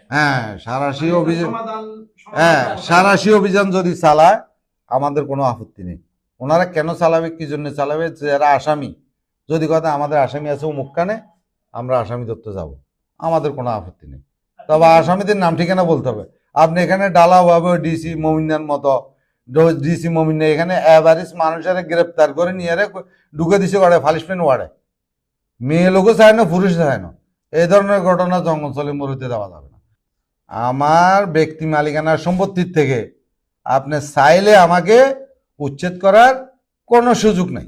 হ্যাঁ সারাশি অভিযান, হ্যাঁ সারাশি অভিযান যদি চালায় আমাদের কোনো আপত্তি নেই। ওনারা কেন চালাবে, কি জন্য চালাবে, যারা আসামি যদি কথা আমাদের আসামি আছে মুখখানে, আমরা আসামি ধরতে যাব, আমাদের কোনো আপত্তি নেই। তবে আসামিদের নাম ঠিকানা বলতে হবে। আপনি এখানে ডালাভাবে ডিসি মমিনার মতো ডিসি মমিনা এখানে এভারেজ মানুষের গ্রেপ্তার করে নিয়ে ঢুকে দিছে ওয়ার্ডে, পানিশমেন্ট ওয়ার্ডে, মেয়ে লোকও চায় না পুরুষ চায় না। এই ধরনের ঘটনা জঙ্গলস্থলে মরুতে দেওয়া যাবে না। আমার ব্যক্তি মালিকানার সম্পত্তির থেকে আপনি চাইলে আমাকে উচ্ছেদ করার কোনো সুযোগ নাই।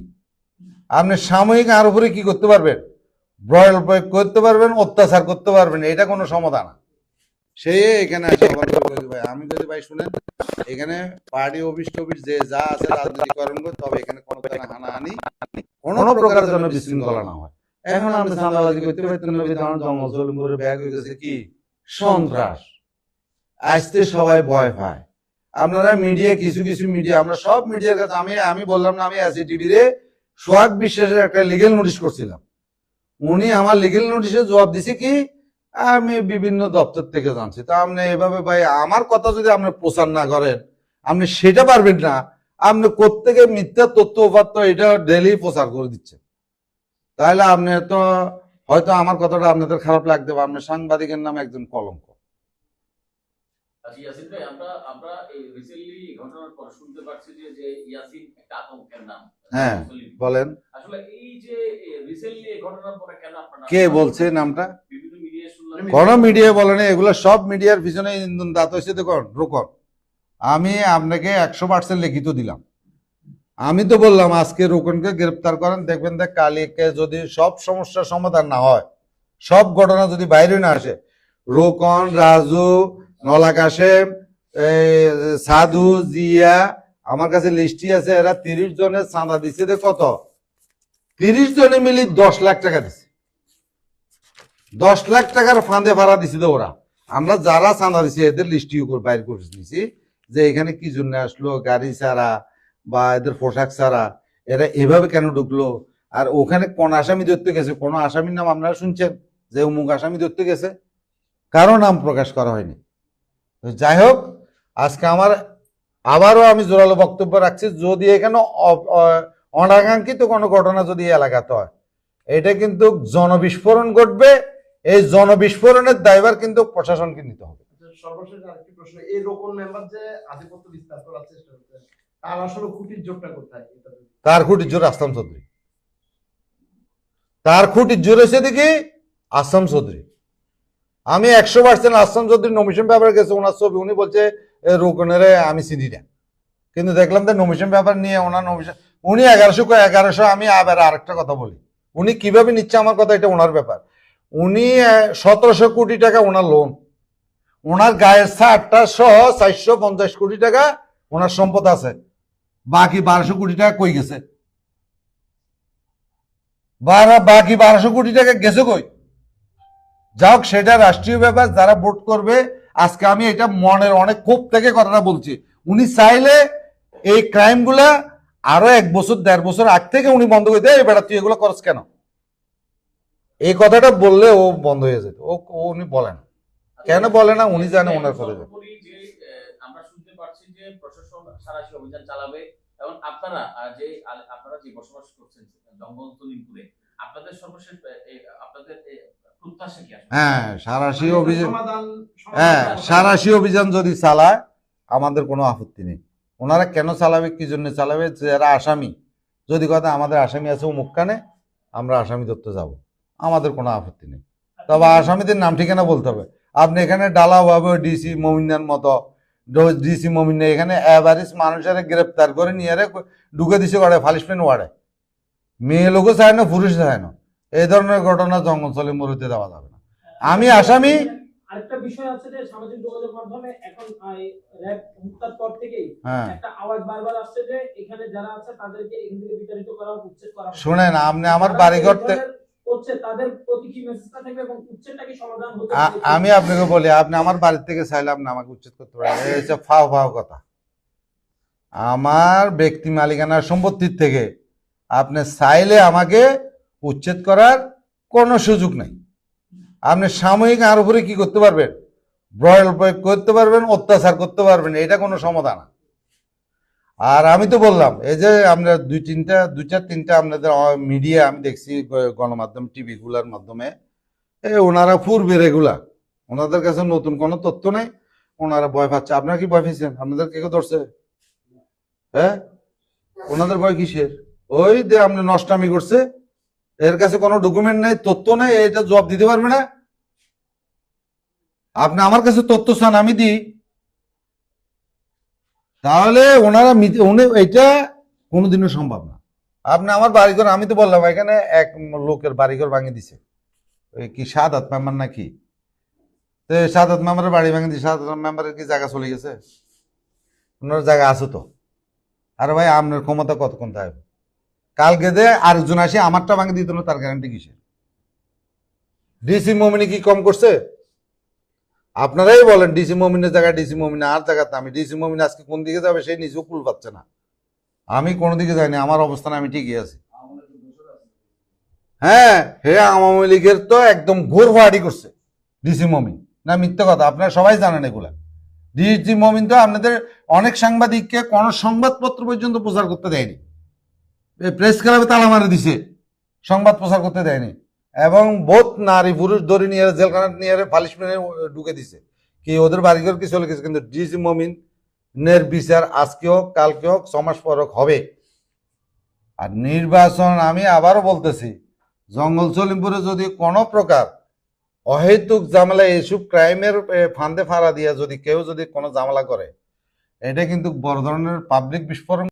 আপনি সাময়িক আর উপরে কি করতে পারবেন, ব্রয়েল প্রয়োগ করতে পারবেন, অত্যাচার করতে পারবেন, এটা কোনো সমাধান না। সে এখানে ভাই আমি যদি ভাই শুনেন, এখানে পার্টি অফিস টফিস যে যা আছে রাজনীতিকরণ করে, তবে এখানে কোনো হানাহানি কোনো প্রকারের জন্য বিশৃঙ্খলা না হয়। এখন আপনি চাঁদাবাজি করতে পারতেন জঙ্গল জলিমপুরে ব্যাগ হয়ে গেছে কি সন্ত্রাস, আসতে সবাই ভয় পায়। আপনারা মিডিয়া কিছু কিছু মিডিয়া, আমরা সব মিডিয়ার কাছে, আমি বললাম না, আমি আছি টিভিতে সোহাগ বিশ্বাসের একটা লিগেল নোটিশ করছিলাম, উনি আমার লিগেল নোটিশে জবাব দিছে কি আমি বিভিন্ন দপ্তর থেকে জানছি। তা আপনি এভাবে ভাই আমার কথা যদি আপনি প্রচার না করেন, আপনি সেটা পারবেন না, আপনি কোত্থেকে মিথ্যা তথ্য উপাত্ত এটা ডেলি প্রচার করে দিচ্ছেন, তাহলে আপনি তো হয়তো আমার কথাটা আপনাদের খারাপ লাগতে পারে, আপনি সাংবাদিকের নামে একজন কলঙ্ক। ইয়াসিন ভাই, আমরা এই রিসেন্টলি ঘটনার পর শুনতে পাচ্ছি যে ইয়াসিন একটা আতঙ্কের নাম। হ্যাঁ বলেন, আসলে এই যে রিসেন্টলি এই ঘটনার পরে কেন আপনারা, কে বলছে নামটা? বিভিন্ন মিডিয়া শুনলাম। কোন মিডিয়া বলে না, এগুলো সব মিডিয়ার পিছনে ইন্ধন দাঁত হয়েছে। দেখুন রোকন, আমি আপনাকে 100% লিখিত দিলাম। আমি তো বললাম আজকে রোকনকে গ্রেপ্তার করেন, দেখবেন দেখ কালীকে যদি সব সমস্যার সমাধান না হয়, সব ঘটনা যদি বাইরে না আসে, রোকন, রাজু, নলা কাশেম, সাধু, জিয়া, আমার কাছে লিস্টি আছে, এরা 30 জনের চাঁদা দিচ্ছে। কত? 30 জনে মিলি 10 লাখ টাকা দিচ্ছে। 10 লাখ টাকার ফাঁদে ভাড়া দিছিল ওরা। আমরা যারা চাঁদা দিছি এদের লিস্টি বাইর করে দিছি যে এখানে কি জন্য আসলো, গাড়ি ছাড়া বা এদের পোশাক ছাড়া এরা এভাবে কেন ঢুকলো, আর ওখানে কোন আসামি ধরতে গেছে, কোন আসামির নাম আপনারা শুনছেন যে অমুক আসামি ধরতে গেছে? কারো নাম প্রকাশ করা হয়নি। যাই হোক, আজকে আমার আবারও আমি জোরালো বক্তব্য রাখছি, যদি এখানে অনাকাঙ্ক্ষিত কোনো ঘটনা যদি এলাকাতে হয়, এটা কিন্তু জনবিস্ফোরণ ঘটবে। এই জনবিস্ফোরণের দায়ভার কিন্তু প্রশাসনকে নিতে হবে। সর্বশেষ আরেকটি প্রশ্ন, এই রোকন মেম্বার যে আধিপত্য বিস্তার করার চেষ্টা করছে, তার আসলে খুঁটির জোরটা কোথায়? তার খুঁটির জোর আসলাম চৌধুরী, তার খুঁটির জোর এসে দেখি আসলাম চৌধুরী। আমি 100% আসলাম চৌধুরী নমিশন পেপার গেছে ওনার ছবি, উনি বলছে রোকনের আমি চিনি না, কিন্তু দেখলাম যে নমিশন পেপার নিয়ে ওনার নমিশন, উনি 1100 আমি আবার আরেকটা কথা বলি, উনি কিভাবে নিচ্ছে আমার কথা, এটা ওনার ব্যাপার। উনি 1700 কোটি টাকা ওনার লোন, ওনার গায়ের ছাড়টা সহ 450 কোটি টাকা ওনার সম্পদ আছে, বাকি 1200 কোটি টাকা কই গেছে? বাকি 1200 কোটি টাকা গেছে কই? যাক সেটা রাষ্ট্রীয় ব্যাপার, যারা ভোট করবে। আজকে আমি এটা মনের অনেক ক্ষোভ থেকে কথাটা বলছি। উনি চাইলে এই ক্রাইম গুলা আরো 1 বছর 1.5 বছর আগ থেকে উনি বন্ধ করে দেয়, বেটা তুই এগুলো করছ কেন, এই কথাটা বললে ও বন্ধ হয়ে যেত। উনি বলেন কেন বলে না, উনি জানে ওনার কথা। আমরা শুনতে পাচ্ছি যে প্রশাসন সারাশি অভিযান চালাবে, এবং আপনারা যে বসবাস করছেন জঙ্গল জলিমপুরে, আপনাদের সর্বশেষ আপনাদের প্রত্যাশা কি? হ্যাঁ সারাশি অভিযান, হ্যাঁ সারাশি অভিযান যদি চালায় আমাদের কোনো আপত্তি নেই। ওনারা কেন চালাবে, কি জন্য চালাবে, যারা আসামি যদি কথা আমাদের আসামি আছে মুখখানে, আমরা আসামি ধরতে যাব, আমাদের কোনো আপত্তি নেই। তবে আসামিদের নাম ঠিকানা বলতে হবে। আপনি এখানে ডালাভাবে ডিসি মমিনার মতো ডিসি মমিনা এখানে এভারেজ মানুষের গ্রেপ্তার করে নিয়ে ঢুকে দিছে ওয়ার্ডে, পানিশমেন্ট ওয়ার্ডে, মেয়ে লোকও চায় না পুরুষ চায় না। এই ধরনের ঘটনা জঙ্গলস্থলে মরুতে দেওয়া যাবে না। আমি আসামি। আরেকটা বিষয় আছে যে সামাজিক যোগাযোগ মাধ্যমে এখন র‍্যাব হত্যার পর থেকেই একটা আওয়াজ বারবার আসছে যে এখানে যারা আছে তাদেরকে এখান থেকে বিতাড়িত করা, উচ্ছেদ করা। শুনেন, আপনি আমার বাড়িঘর হচ্ছে তাদের প্রতি কি মেসেজটা থাকবে এবং উচ্ছেদটা কি সমাধান হতে? আমি আপনাকে বলি, আপনি আমার বাড়ি থেকে চাইলে আপনি আমাকে উচ্ছেদ করতে পারেন, এই হচ্ছে ফাও ফাও কথা। আমার ব্যক্তি মালিকানার সম্পত্তির থেকে আপনি চাইলে আমাকে উচ্ছেদ করার কোনো সুযোগ নাই। আপনি সাময়িক আর উপরে কি করতে পারবেন, ব্রয়েল প্রয়োগ করতে পারবেন, অত্যাচার করতে পারবেন, এটা কোনো সমাধান না। আর আমি তো বললাম এই যে আমরা দুই চার তিনটা আপনাদের মিডিয়া আমি দেখছি গণমাধ্যম টিভি গুলার মাধ্যমে ওনারা পূর্বের এগুলা, ওনাদের কাছে নতুন কোনো তথ্য নেই, ওনারা ভয় পাচ্ছে। আপনারা কি ভয় পেয়েছেন? আপনাদের কে কে ধরছে? হ্যাঁ, ওনাদের ভয় কিসের? ওই যে আপনি নষ্টামি করছে, এর কাছে কোনো ডকুমেন্ট নেই, তথ্য নেই, এটা জবাব দিতে পারবে না। আপনি আমার কাছে তথ্য চান, আমি দিই, তাহলে ওনারা এটা কোনোদিনও সম্ভব না। আপনি আমার বাড়িঘর, আমি তো বললাম এখানে এক লোকের বাড়িঘর ভাঙিয়ে দিছে, ওই কি সাদাত মেম্বার নাকি, তো সাদাত মেম্বারের বাড়ি ভাঙিয়ে দিছে। সাদাত মেম্বারের কি জায়গা চলে গেছে? ওনার জায়গা আছে তো। আরে ভাই, আপনার ক্ষমতা কতক্ষণ থাকবে? কালকে যে আরেকজন আসে আমারটা ভাঙিয়ে দিত না, তার গ্যারান্টি কিসের? ডিসি মমিনি কি কম করছে? আপনারাই বলেন ডিসি মমিনের জায়গায় ডিসি মমিন, আর জায়গাতে আমি ডিসি মমিন আজকে কোন দিকে যাবে সেই নিজেও কুল পাচ্ছে না। আমি কোনো দিকে যাইনি, আমার অবস্থানে আমি ঠিকই আছি। হ্যাঁ, হে আওয়ামী লীগের তো একদম ঘোর ফাড়ি করছে ডিসি মমিন, না মিথ্যে কথা? আপনারা সবাই জানেন এগুলা। ডিসি মমিন তো আপনাদের অনেক সাংবাদিককে কোন সংবাদপত্র পর্যন্ত প্রচার করতে দেয়নি, প্রেস ক্লাবে তালা মারে দিছে, সংবাদ প্রচার করতে দেয়নি, এবং বহুত নারী পুরুষ ধরে নিয়ে জেলখানা নিয়ে পালিশ মেরে ঢুকে দিছে। কি ওদের বাড়িঘর কি চলে গেছে? কিন্তু ডিসি মমিনের বিচার আজকে হোক কালকে হোক 6 মাস পর হোক হবে। আর নির্বাচন, আমি আবারও বলতেছি, জঙ্গল সলিমপুরে যদি কোনো প্রকার অহেতুক ঝামেলা, এইসব ক্রাইমের ফান্দে ফাড়া দিয়া যদি কেউ যদি কোনো ঝামেলা করে, এটা কিন্তু বড় ধরনের পাবলিক বিস্ফোরণ